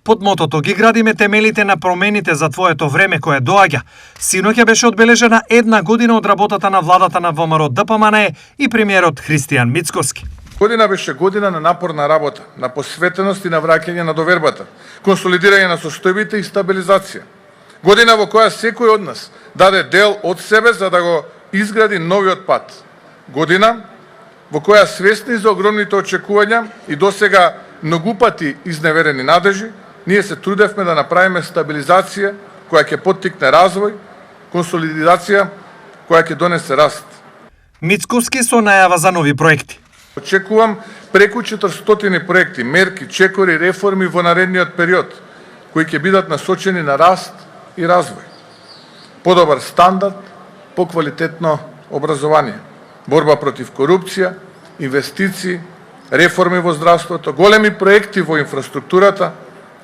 Под мотото ги градиме темелите на промените за твоето време кое доаѓа. Синоќа беше одбележена 1 година од работата на владата на ВМРО ДПМНЕ и премиерот Христијан Мицкоски. Година беше година на напорна работа, на посветеност и на враќање на довербата, консолидирање на состојбите и стабилизација. Година во која секој од нас даде дел од себе за да го изгради новиот пат. Година во која свесни за огромните очекувања и досега многу пати изневерени надежи, ние се трудевме да направиме стабилизација која ќе поттикне развој, консолидација која ќе донесе раст. Мицкоски со најава за нови проекти. Очекувам преку 400 проекти, мерки, чекори, реформи во наредниот период, кои ќе бидат насочени на раст и развој. Подобар стандард, поквалитетно образование, борба против корупција, инвестиции, реформи во здравството, големи проекти во инфраструктурата,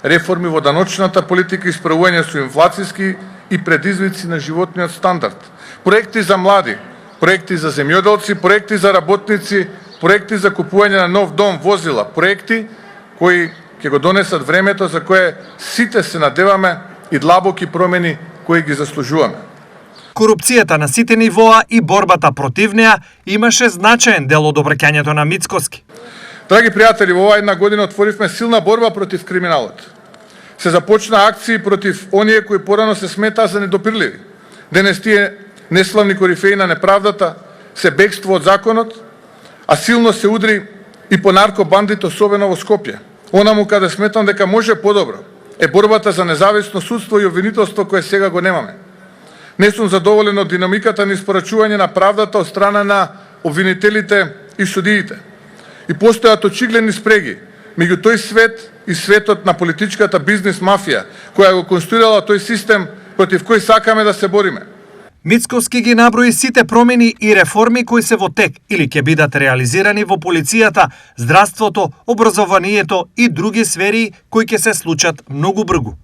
реформи во даночната политика и справување со инфлацијски и предизвици на животниот стандард, проекти за млади, проекти за земјоделци, проекти за работници, проекти за купување на нов дом, возила, проекти кои ќе го донесат времето за кое сите се надеваме и длабоки промени кои ги заслужуваме. Корупцијата на сите нивоа и борбата против неа имаше значаен дел од обраќањето на Мицкоски. Драги пријатели, во оваа 1 година отворивме силна борба против криминалот. Се започна акции против оние кои порано се сметаа за недопирливи. Денес тие неславни корифеи на неправдата се бегство од законот, а силно се удри и по наркобандите, особено во Скопје. Онаму каде сметам дека може подобро е борбата за независно судство и обвинителство кое сега го немаме. Не сум задоволен од динамиката на испорачување на правдата од страна на обвинителите и судиите. И постојат очигледни спреги меѓу тој свет и светот на политичката бизнес мафија, која го конструирала тој систем против кој сакаме да се бориме. Мицкоски ги наброи сите промени и реформи кои се во тек или ќе бидат реализирани во полицијата, здравството, образованието и други сфери кои ќе се случат многу брзо.